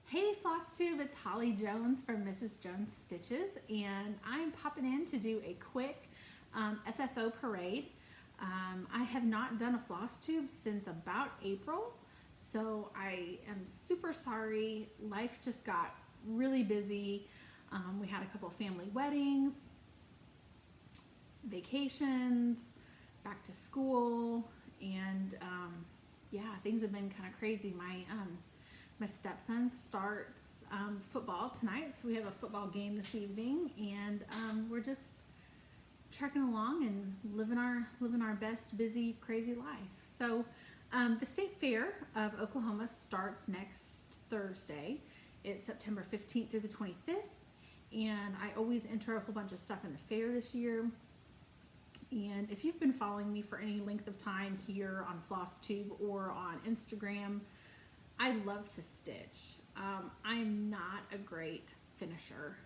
Hey Flosstube, it's Holly Jones from Mrs. Jones Stitches, and I'm popping in to do a quick FFO parade. I have not done a Flosstube since about April, so I am super sorry. Life just got really busy. We had a couple family weddings, vacations, back to school, and yeah, things have been kind of crazy. My stepson starts football tonight, so we have a football game this evening, and we're just trekking along and living our best busy crazy life. So the State Fair of Oklahoma starts next Thursday. It's September 15th through the 25th, and I always enter a whole bunch of stuff in the fair this year. And if you've been following me for any length of time here on Flosstube or on Instagram, I love to stitch. I'm not a great finisher.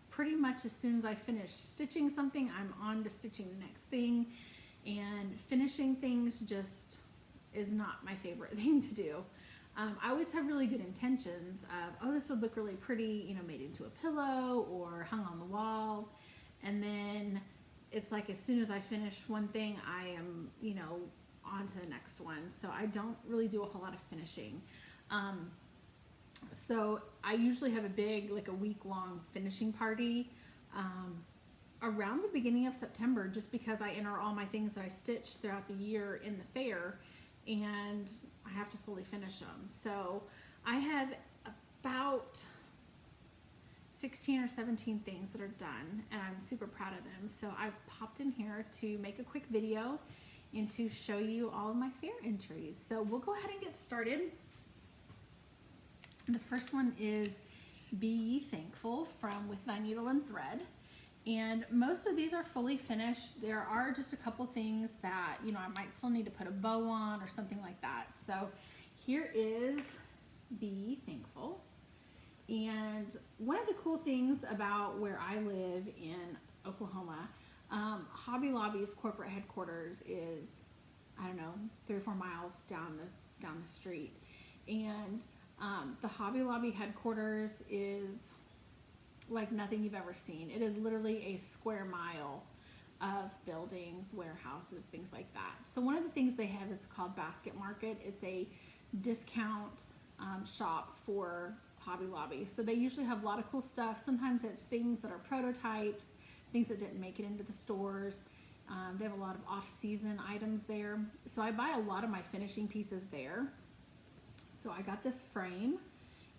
Pretty much as soon as I finish stitching something, I'm on to stitching the next thing, and finishing things just is not my favorite thing to do. I always have really good intentions of, oh, this would look really pretty, made into a pillow or hung on the wall, and then it's like as soon as I finish one thing, I am, on to the next one. So I don't really do a whole lot of finishing. So I usually have a big, like a week-long finishing party around the beginning of September, just because I enter all my things that I stitch throughout the year in the fair, and I have to fully finish them. So I have about 16 or 17 things that are done, and I'm super proud of them. So I popped in here to make a quick video and to show you all of my fair entries. So we'll go ahead and get started. The first one is Be Ye Thankful from With Thy Needle and Thread. And most of these are fully finished. There are just a couple things that, I might still need to put a bow on or something like that. So here is Be Ye Thankful. And one of the cool things about where I live in Oklahoma, Hobby Lobby's corporate headquarters is, 3 or 4 miles down the street, and the Hobby Lobby headquarters is like nothing you've ever seen. It is literally a square mile of buildings, warehouses, things like that. So one of the things they have is called Basket Market. It's a discount shop for Hobby Lobby. So they usually have a lot of cool stuff. Sometimes it's things that are prototypes, things that didn't make it into the stores. They have a lot of off-season items there. So I buy a lot of my finishing pieces there. So I got this frame.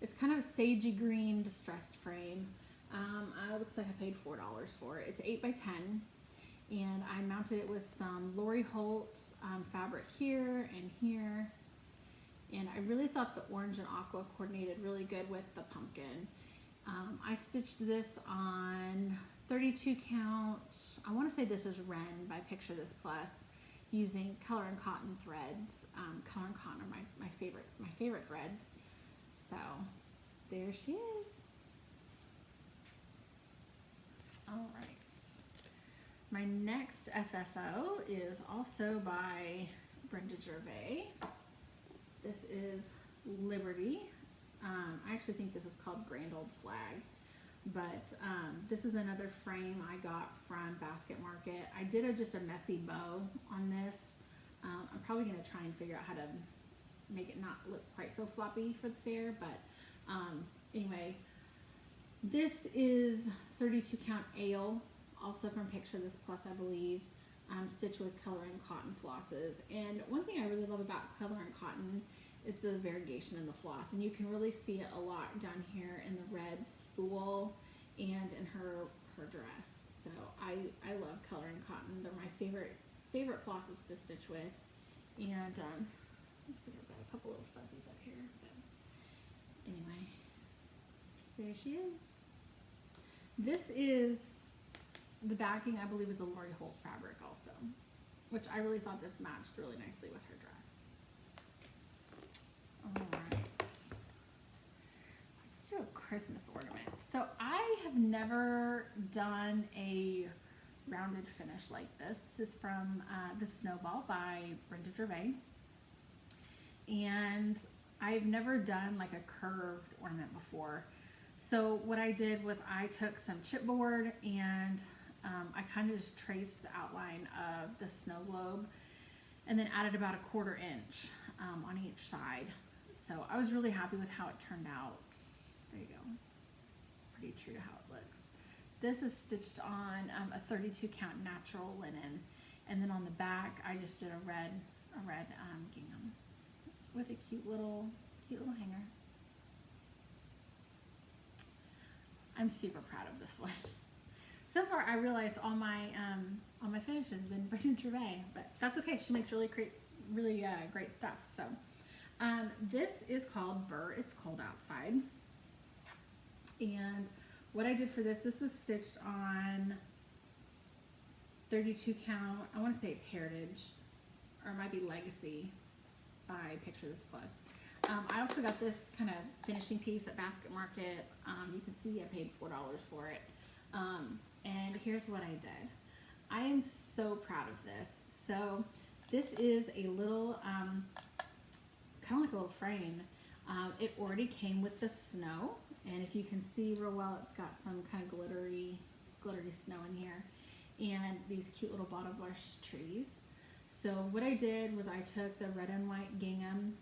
It's kind of a sagey green distressed frame. It looks like I paid $4 for it. It's 8 by 10. And I mounted it with some Lori Holt fabric here and here. And I really thought the orange and aqua coordinated really good with the pumpkin. I stitched this on 32 count. I want to say this is Ren by Picture This Plus, using color and cotton threads. Color and cotton are my favorite threads. So there she is. All right. My next FFO is also by Brenda Gervais. This is Liberty. I actually think this is called Grand Old Flag, but this is another frame I got from Basket Market. I did just a messy bow on this. I'm probably going to try and figure out how to make it not look quite so floppy for the fair, but anyway, this is 32 count ale, also from Picture This Plus, I believe. Stitched with color and cotton flosses. And one thing I really love about color and cotton is the variegation in the floss, and you can really see it a lot down here in the red spool and in her dress. So I love color and cotton. They're my favorite flosses to stitch with. And looks like I've got a couple little fuzzies up here, but anyway, there she is. This is the backing, I believe, is a Lori Holt fabric also, which I really thought this matched really nicely with her dress. Alright, let's do a Christmas ornament. So I have never done a rounded finish like this. This is from The Snowball by Brenda Gervais. And I've never done like a curved ornament before. So what I did was I took some chipboard and I kind of just traced the outline of the snow globe and then added about 1/4 inch on each side. So I was really happy with how it turned out. There you go. It's pretty true to how it looks. This is stitched on a 32 count natural linen, and then on the back I just did a red gingham with a cute little hanger. I'm super proud of this one. So far, I realized all my finishes have been Brandon Gervais, but that's okay. She makes really great stuff. So this is called Burr. It's Cold Outside, and what I did for this was stitched on 32 count. I want to say it's Heritage, or it might be Legacy by Picture This Plus. I also got this kind of finishing piece at Basket Market. You can see I paid $4 for it. And here's what I did. I am so proud of this. So this is a little, kind of like a little frame. It already came with the snow. And if you can see real well, it's got some kind of glittery snow in here. And these cute little bottle brush trees. So what I did was I took the red and white gingham.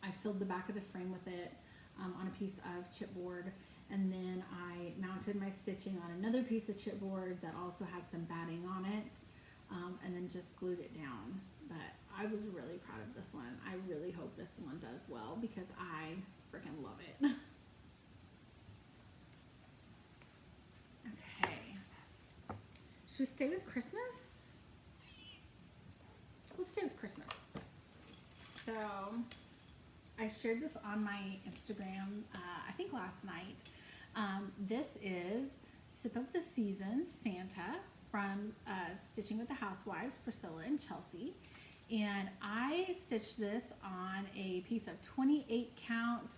I filled the back of the frame with it on a piece of chipboard, and then I mounted my stitching on another piece of chipboard that also had some batting on it, and then just glued it down. But I was really proud of this one. I really hope this one does well because I freaking love it. Okay. Should we stay with Christmas? Let's stay with Christmas. So I shared this on my Instagram, I think last night. This is Sip of the Season Santa from Stitching with the Housewives, Priscilla and Chelsea. And I stitched this on a piece of 28 count.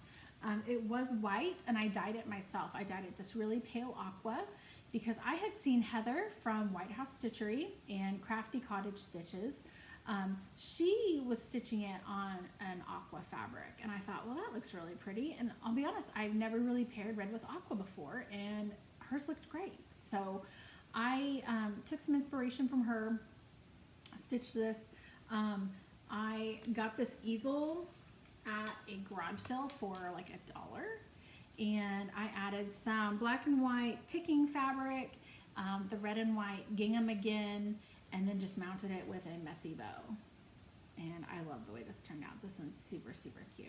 It was white and I dyed it myself. I dyed it this really pale aqua because I had seen Heather from White House Stitchery and Crafty Cottage Stitches. She was stitching it on an aqua fabric and I thought, well, that looks really pretty. And I'll be honest, I've never really paired red with aqua before and hers looked great. So I took some inspiration from her, stitched this. I got this easel at a garage sale for like $1 and I added some black and white ticking fabric, the red and white gingham again, and then just mounted it with a messy bow. And I love the way this turned out. This one's super, super cute.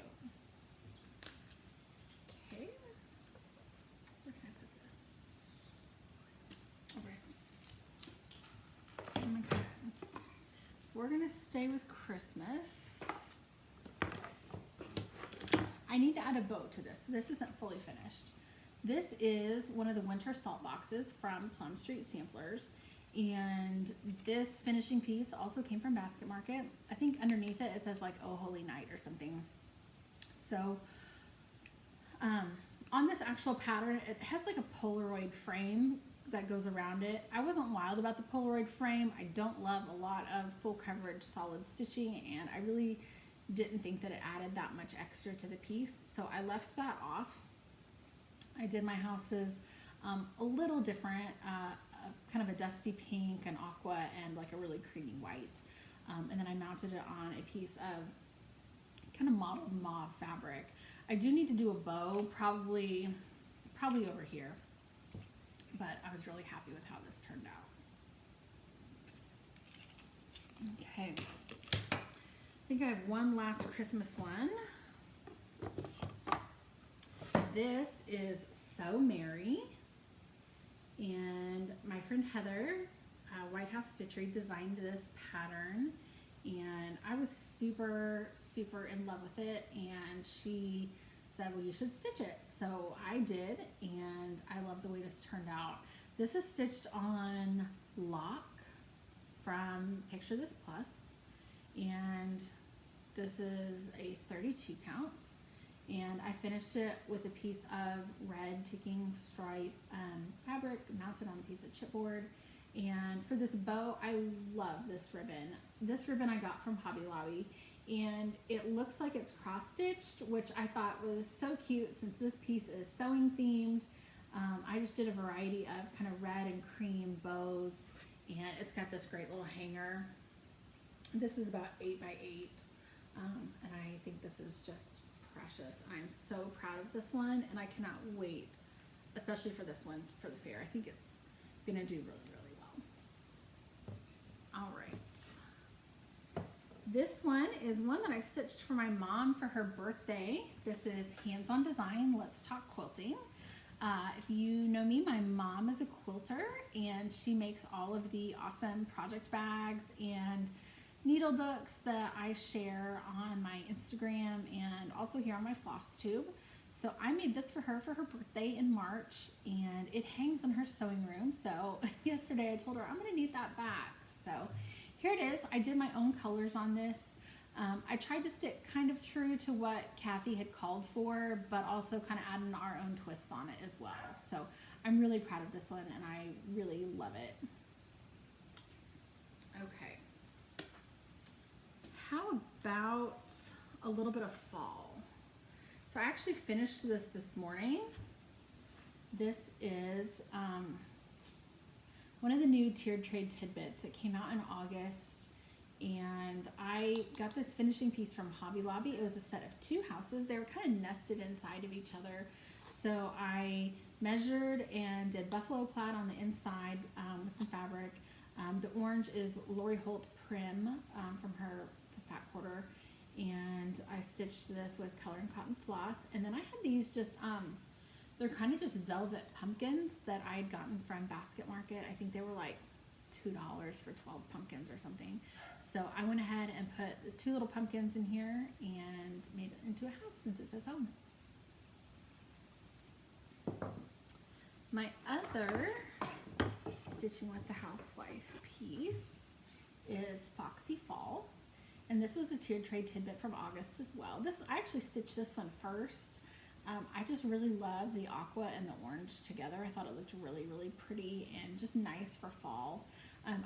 Okay. Where can I put this? Over here. Okay. We're gonna stay with Christmas. I need to add a bow to this. This isn't fully finished. This is one of the winter salt boxes from Plum Street Samplers. And this finishing piece also came from Basket Market. I think underneath it, it says like, Oh Holy Night or something. So on this actual pattern, it has like a Polaroid frame that goes around it. I wasn't wild about the Polaroid frame. I don't love a lot of full coverage solid stitching, and I really didn't think that it added that much extra to the piece. So I left that off. I did my houses a little different, kind of a dusty pink and aqua and like a really creamy white. And then I mounted it on a piece of kind of mottled mauve fabric. I do need to do a bow, probably over here, but I was really happy with how this turned out. Okay, I think I have one last Christmas one. This is So Merry. And my friend Heather, White House Stitchery, designed this pattern, and I was super, super in love with it, and she said, well, you should stitch it. So I did, and I love the way this turned out. This is stitched on lock from Picture This Plus, and this is a 32 count. And I finished it with a piece of red ticking stripe fabric mounted on a piece of chipboard. And for this bow, I love this ribbon. This ribbon I got from Hobby Lobby, and it looks like it's cross-stitched, which I thought was so cute since this piece is sewing themed. I just did a variety of kind of red and cream bows, and it's got this great little hanger. This is about 8 by 8, and I think this is just precious. I'm so proud of this one, and I cannot wait, especially for this one for the fair. I think it's gonna do really, really well. All right. This one is one that I stitched for my mom for her birthday. This is Hands on Design, Let's Talk Quilting. If you know me, my mom is a quilter, and she makes all of the awesome project bags and needle books that I share on my Instagram and also here on my Flosstube. So I made this for her birthday in March, and it hangs in her sewing room. So yesterday I told her I'm gonna need that back. So here it is. I did my own colors on this. I tried to stick kind of true to what Kathy had called for, but also kind of adding our own twists on it as well. So I'm really proud of this one, and I really love it. Okay. How about a little bit of fall? So I actually finished this morning. This is one of the new tiered trade tidbits. It came out in August, and I got this finishing piece from Hobby Lobby. It was a set of 2 houses. They were kind of nested inside of each other. So I measured and did buffalo plaid on the inside with some fabric. The orange is Lori Holt Prim from her fat quarter, and I stitched this with color and cotton floss. And then I had these just they're kind of just velvet pumpkins that I had gotten from Basket Market. I think they were like $2 for 12 pumpkins or something. So I went ahead and put the 2 little pumpkins in here and made it into a house since it says home. My other Stitching with the Housewife piece is Foxy Fall. And this was a tiered trade tidbit from August as well. I actually stitched this one first. I just really love the aqua and the orange together. I thought it looked really, really pretty and just nice for fall.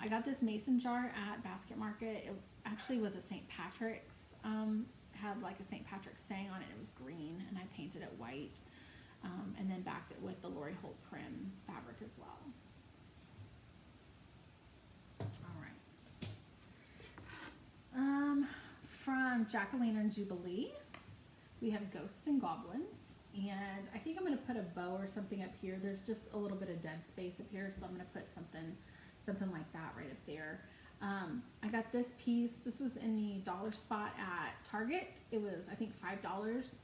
I got this mason jar at Basket Market. It actually was a St. Patrick's, had like a St. Patrick's saying on it. It was green, and I painted it white, and then backed it with the Lori Holt Prim fabric as well. All right. From Jacqueline and Jubilee, we have Ghosts and Goblins, and I think I'm going to put a bow or something up here. There's just a little bit of dead space up here, so I'm going to put something like that right up there. I got this piece. This was in the dollar spot at Target. It was, I think, $5.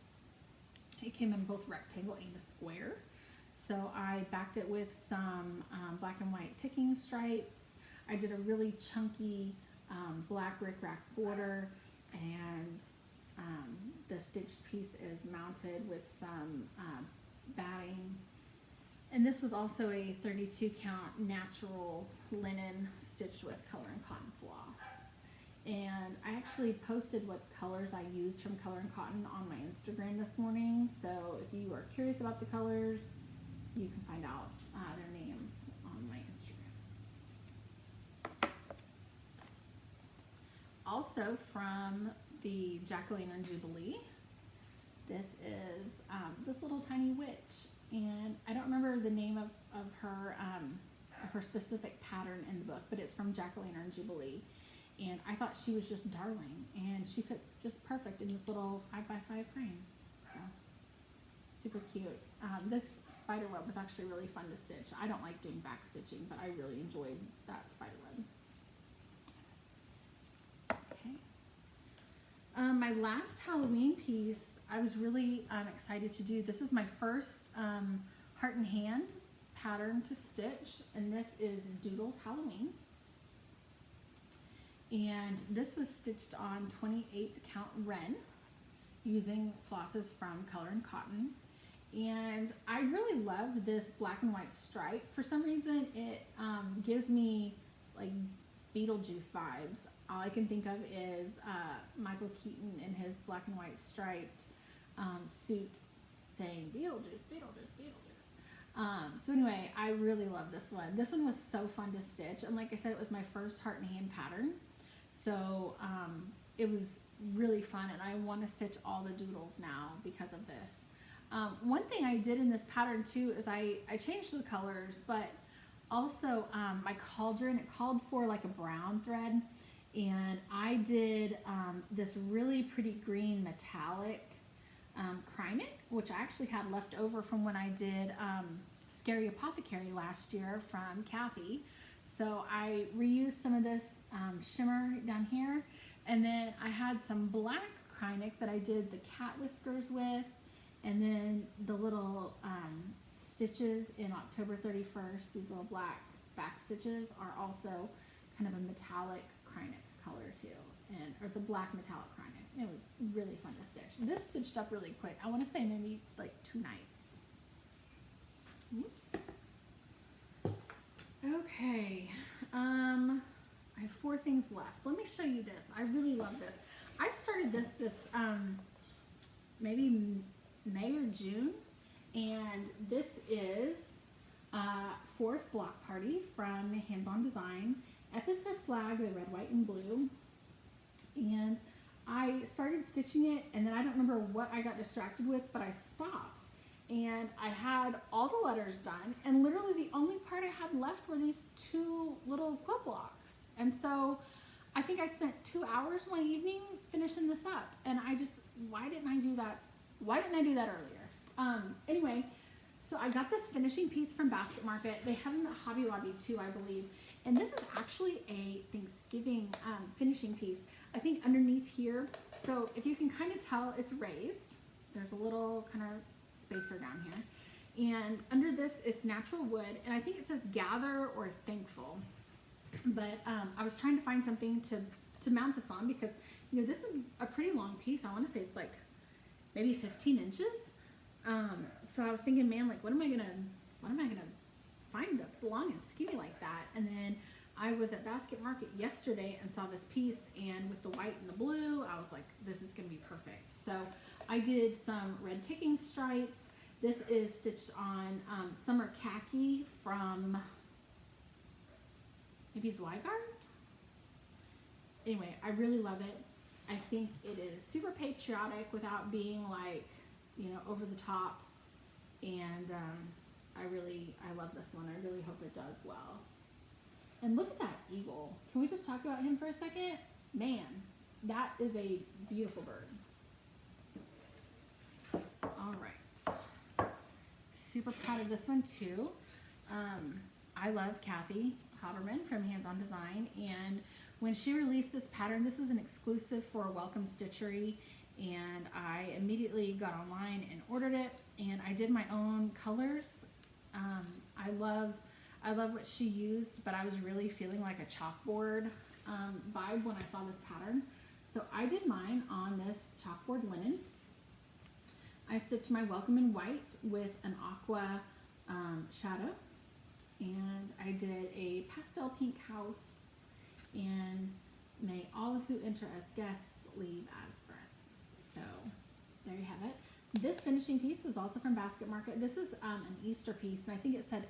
It came in both rectangle and a square. So I backed it with some black and white ticking stripes. I did a really chunky black rickrack border, and the stitched piece is mounted with some batting. And this was also a 32 count natural linen stitched with color and cotton floss. And I actually posted what colors I used from Color and Cotton on my Instagram this morning. So if you are curious about the colors, you can find out their names on my Instagram. Also from the Jacqueline and Jubilee, this is this little tiny witch. And I don't remember the name of her specific pattern in the book, but it's from Jacqueline and Jubilee. And I thought she was just darling, and she fits just perfect in this little 5x5 frame. So super cute. This spider web was actually really fun to stitch. I don't like doing back stitching, but I really enjoyed that spider web. Okay. My last Halloween piece, I was really excited to do. This is my first heart and hand pattern to stitch, and this is Doodles Halloween. And this was stitched on 28 count Ren using flosses from Color and Cotton. And I really love this black and white stripe. For some reason, it gives me like Beetlejuice vibes. All I can think of is Michael Keaton in his black and white striped suit saying Beetlejuice, Beetlejuice, Beetlejuice. So anyway, I really love this one. This one was so fun to stitch. And like I said, it was my first heart and hand pattern. So it was really fun, and I want to stitch all the doodles now because of this. One thing I did in this pattern too is I changed the colors, but also my cauldron, it called for like a brown thread, and I did this really pretty green metallic Krynic, which I actually had left over from when I did Scary Apothecary last year from Kathy. So I reused some of this shimmer down here, and then I had some black Krynic that I did the cat whiskers with, and then the little stitches in October 31st, these little black back stitches are also kind of a metallic Krynic color too, or the black metallic Krynic. It was really fun to stitch. This stitched up really quick. I want to say maybe like 2 nights. Oops. Okay, I have 4 things left. Let me show you this. I really love this. I started this maybe May or June, and this is 4th block party from Hands On Design. F is for flag, the red, white, and blue. And I started stitching it, and then I don't remember what I got distracted with, but I stopped. And I had all the letters done, and literally the only part I had left were these 2 little quilt blocks. And so I think I spent 2 hours one evening finishing this up, and why didn't I do that? Why didn't I do that earlier? Anyway, so I got this finishing piece from Basket Market. They have them at Hobby Lobby too, I believe. And this is actually a Thanksgiving finishing piece. I think underneath here, so if you can kind of tell, it's raised. There's a little kind of spacer down here. And under this, it's natural wood. And I think it says gather or thankful. But I was trying to find something to mount this on because, you know, this is a pretty long piece. I want to say it's like maybe 15 inches. So I was thinking, man, like, what am I gonna find that's long and skinny like that? And then I was at Basket Market yesterday and saw this piece, and with the white and the blue, I was like, this is gonna be perfect. So I did some red ticking stripes. This is stitched on Summer Khaki from maybe Zweigart. Anyway, I really love it. I think it is super patriotic without being like, you know, over the top. And I love this one. I really hope it does well. And look at that eagle. Can we just talk about him for a second? Man, that is a beautiful bird. All right. Super proud of this one too. I love Kathy Haberman from Hands On Design, and when she released this pattern, this is an exclusive for Welcome Stitchery, and I immediately got online and ordered it, and I did my own colors. I love what she used, but I was really feeling like a chalkboard vibe when I saw this pattern. So I did mine on this chalkboard linen. I stitched my Welcome in white with an aqua shadow, and I did a pastel pink house, and may all who enter as guests leave as friends. So there you have it. This finishing piece was also from Basket Market. This is an Easter piece, and I think it said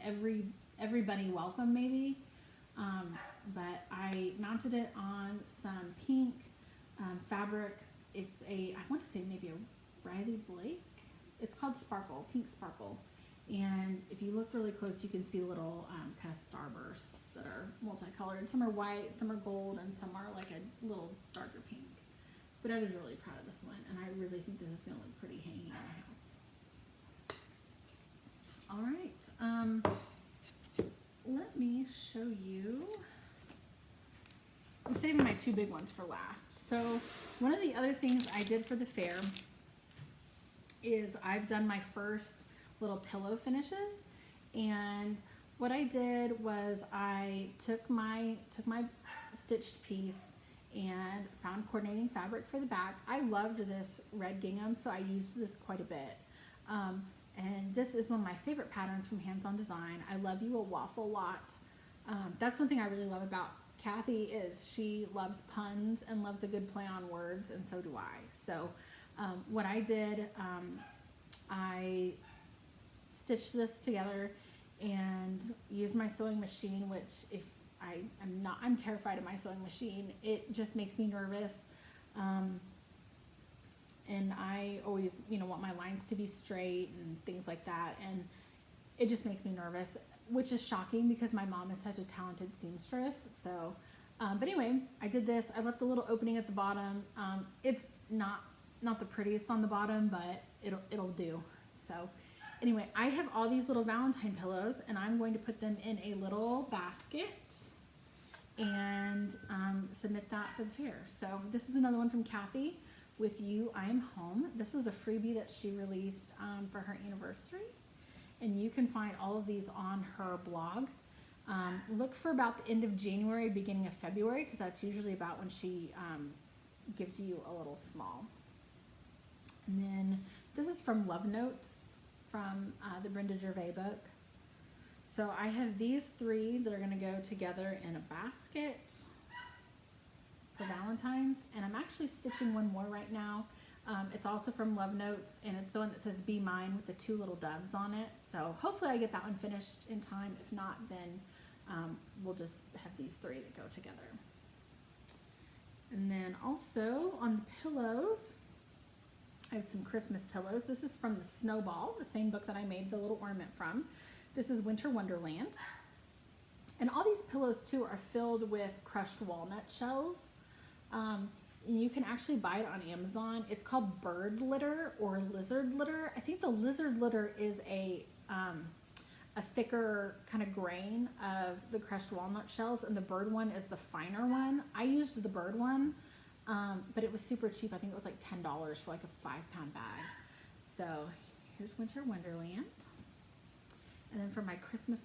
everybody welcome maybe, but I mounted it on some pink fabric. It's I want to say maybe a Riley Blake. It's called Sparkle, Pink Sparkle. And if you look really close, you can see little kind of starbursts that are multicolored. Some are white, some are gold, and some are like a little darker pink. But I was really proud of this one, and I really think this is going to look pretty hanging in my house. All right, let me show you. I'm saving my 2 big ones for last. So one of the other things I did for the fair is I've done my first little pillow finishes, and what I did was I took my stitched piece and found coordinating fabric for the back. I loved this red gingham, so I used this quite a bit. And this is one of my favorite patterns from Hands On Design. I love you a waffle lot. That's one thing I really love about Kathy is she loves puns and loves a good play on words, and so do I. So what I did, I stitched this together and used my sewing machine, which I'm terrified of my sewing machine. It just makes me nervous. and I always, you know, want my lines to be straight and things like that, and it just makes me nervous, which is shocking because my mom is such a talented seamstress. So, but anyway, I did this. I left a little opening at the bottom. It's not the prettiest on the bottom, but it'll do. So anyway, I have all these little Valentine pillows, and I'm going to put them in a little basket and submit that for the fair. So this is another one from Kathy, With You I Am Home. This was a freebie that she released for her anniversary, and you can find all of these on her blog. Look for about the end of January, beginning of February, because that's usually about when she gives you a little small. And then this is from Love Notes from the Brenda Gervais book. So I have these 3 that are going to go together in a basket for Valentine's, and I'm actually stitching one more right now. It's also from Love Notes, and it's the one that says Be Mine with the 2 little doves on it. So hopefully I get that one finished in time. If not, then we'll just have these 3 that go together. And then also on the pillows, I have some Christmas pillows. This is from the Snowball, the same book that I made the little ornament from. This is Winter Wonderland. And all these pillows too are filled with crushed walnut shells. You can actually buy it on Amazon. It's called bird litter or lizard litter. I think the lizard litter is a thicker kind of grain of the crushed walnut shells, and the bird one is the finer one. I used the bird one, but it was super cheap. I think it was like $10 for like a 5-pound bag. So here's Winter Wonderland. And then for my Christmas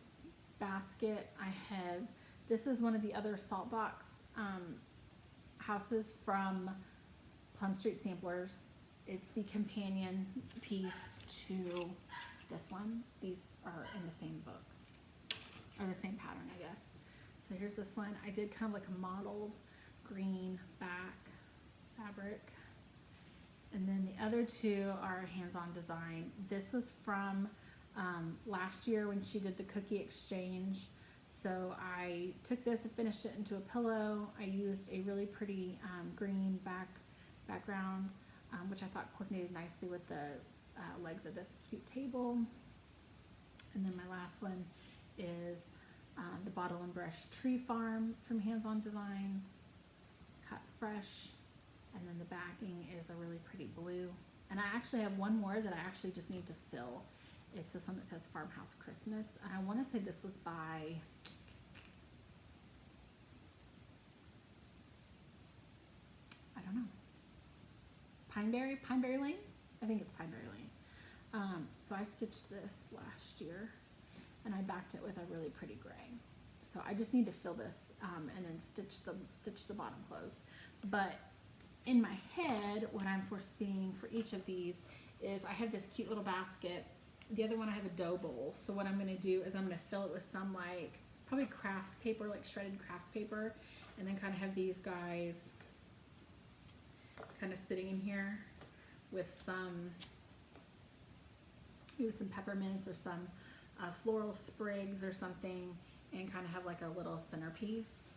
basket, I have, this is one of the other salt box houses from Plum Street Samplers. It's the companion piece to this one. These are in the same book, or the same pattern, I guess. So here's this one. I did kind of like a mottled green back fabric. And then the other 2 are hands-on design. This was from last year when she did the cookie exchange. So I took this and finished it into a pillow. I used a really pretty green background, which I thought coordinated nicely with the legs of this cute table. And then my last one is the Bottle and Brush Tree Farm from Hands On Design, cut fresh. And then the backing is a really pretty blue. And I actually have one more that I actually just need to fill. It's this one that says Farmhouse Christmas. And I want to say this was by, I don't know, Pineberry Lane? I think it's Pineberry Lane. So I stitched this last year, and I backed it with a really pretty gray. So I just need to fill this and then stitch the bottom closed. But in my head, what I'm foreseeing for each of these is I have this cute little basket. The other one I have a dough bowl. So what I'm going to do is I'm going to fill it with some like probably craft paper, like shredded craft paper, and then kind of have these guys kind of sitting in here with some, maybe some peppermints or some floral sprigs or something, and kind of have like a little centerpiece.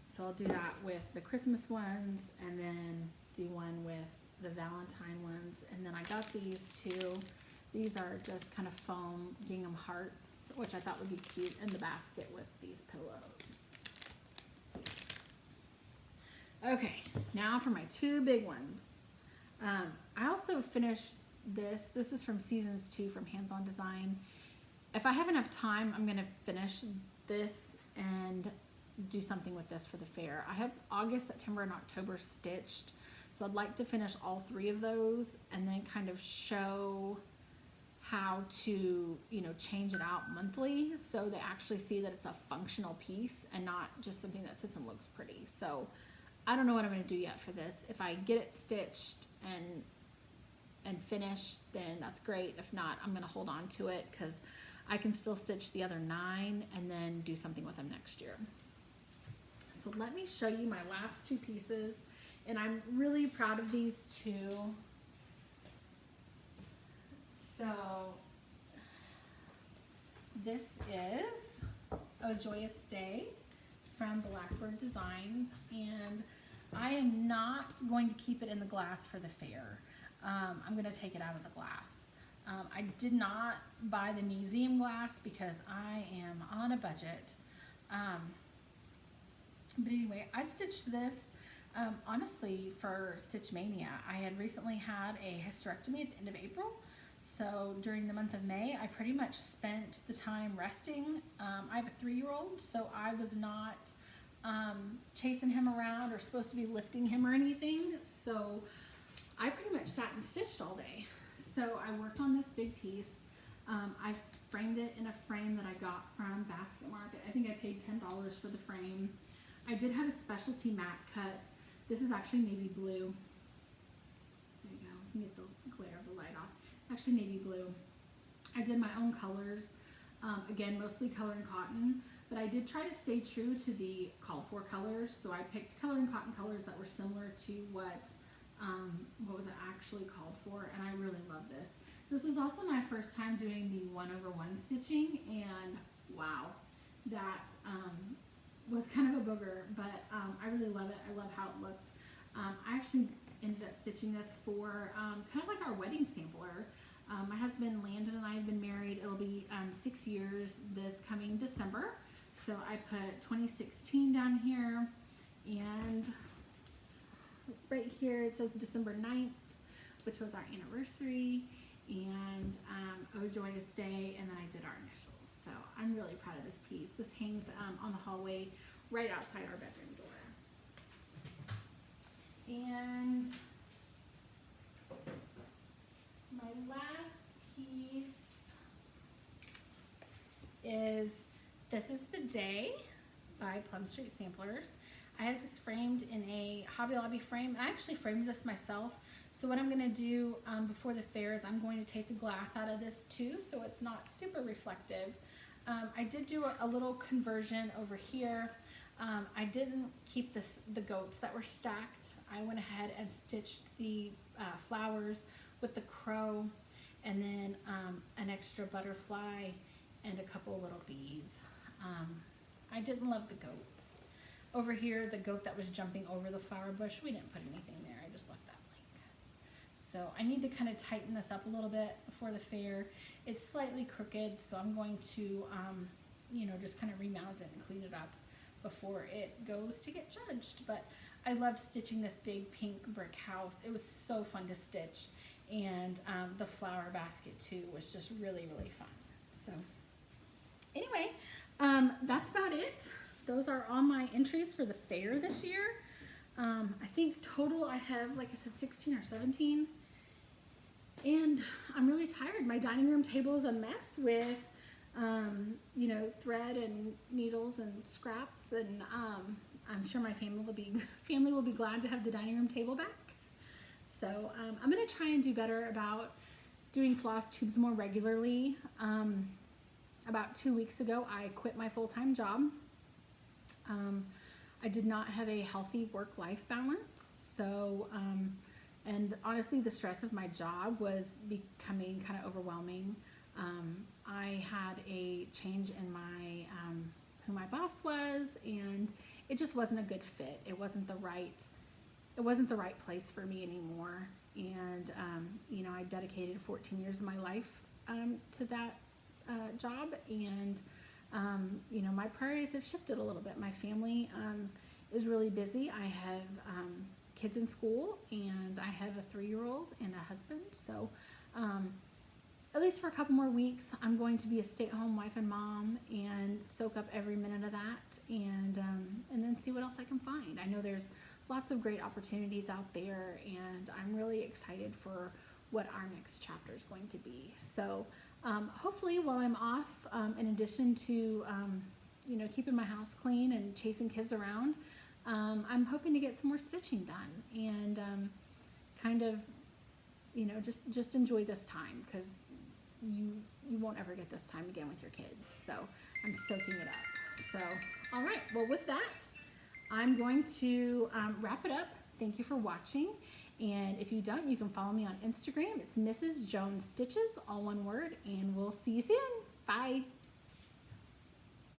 So I'll do that with the Christmas ones, and then do one with the Valentine ones. And then I got these 2. These are just kind of foam gingham hearts, which I thought would be cute in the basket with these pillows. Okay, now for my 2 big ones. I also finished this. This is from Seasons 2 from Hands On Design. If I have enough time, I'm going to finish this and do something with this for the fair. I have August, September, and October stitched. So I'd like to finish all 3 of those and then kind of show how to, you know, change it out monthly so they actually see that it's a functional piece and not just something that sits and looks pretty. So I don't know what I'm going to do yet for this. If I get it stitched and finished, then that's great. If not, I'm going to hold on to it because I can still stitch the other 9 and then do something with them next year. So let me show you my last 2 pieces, and I'm really proud of these 2. So this is A Joyous Day from Blackbird Designs, and I am not going to keep it in the glass for the fair. I'm going to take it out of the glass. I did not buy the museum glass because I am on a budget. But anyway, I stitched this honestly for Stitch Mania. I had recently had a hysterectomy at the end of April. So during the month of May, I pretty much spent the time resting. I have a 3-year-old, so I was not chasing him around or supposed to be lifting him or anything. So I pretty much sat and stitched all day. So I worked on this big piece. I framed it in a frame that I got from Basket Market. I think I paid $10 for the frame. I did have a specialty mat cut. This is actually navy blue. There you go. You can get the glare of the light off. It's actually navy blue. I did my own colors. Again, mostly color and cotton. But I did try to stay true to the called for colors. So I picked color and cotton colors that were similar to what was it actually called for, and I really love this. This was also my first time doing the 1/1 stitching, and wow, that was kind of a booger, but I really love it. I love how it looked. I actually ended up stitching this for kind of like our wedding sampler. My husband Landon and I have been married. It'll be 6 years this coming December. So I put 2016 down here, and right here it says December 9th, which was our anniversary, and Oh Joyous Day, and then I did our initials. So I'm really proud of this piece. This hangs on the hallway right outside our bedroom door. And my last piece is This Is the Day by Plum Street Samplers. I had this framed in a Hobby Lobby frame, and I actually framed this myself. So what I'm going to do before the fair is I'm going to take the glass out of this too, so it's not super reflective. I did do a little conversion over here. I didn't keep the goats that were stacked. I went ahead and stitched the flowers with the crow, and then an extra butterfly and a couple little bees. I didn't love the goats. Over here, the goat that was jumping over the flower bush, we didn't put anything there. I just left that blank. So I need to kind of tighten this up a little bit before the fair. It's slightly crooked, so I'm going to, you know, just kind of remount it and clean it up before it goes to get judged. But I loved stitching this big pink brick house. It was so fun to stitch. And the flower basket too was just really, really fun. So anyway, that's about it. Those are all my entries for the fair this year. I think total I have, like I said, 16 or 17. And I'm really tired. My dining room table is a mess with, you know, thread and needles and scraps. And I'm sure my family will be glad to have the dining room table back. So I'm going to try and do better about doing floss tubes more regularly. About 2 weeks ago, I quit my full-time job. I did not have a healthy work-life balance. So, and honestly, the stress of my job was becoming kind of overwhelming. I had a change in my, who my boss was, and it just wasn't a good fit. It wasn't the right place for me anymore. And, you know, I dedicated 14 years of my life, to that, job, and, you know, my priorities have shifted a little bit. My family, is really busy. I have, kids in school, and I have a 3-year-old and a husband. So, at least for a couple more weeks, I'm going to be a stay-at-home wife and mom and soak up every minute of that, and then see what else I can find. I know there's lots of great opportunities out there, and I'm really excited for what our next chapter is going to be. So hopefully while I'm off, in addition to, you know, keeping my house clean and chasing kids around, I'm hoping to get some more stitching done, and kind of, you know, just enjoy this time, because you won't ever get this time again with your kids. So I'm soaking it up. So, all right, well, with that, I'm going to wrap it up. Thank you for watching. And if you don't, you can follow me on Instagram. It's Mrs. Jones Stitches, all one word, and we'll see you soon. Bye.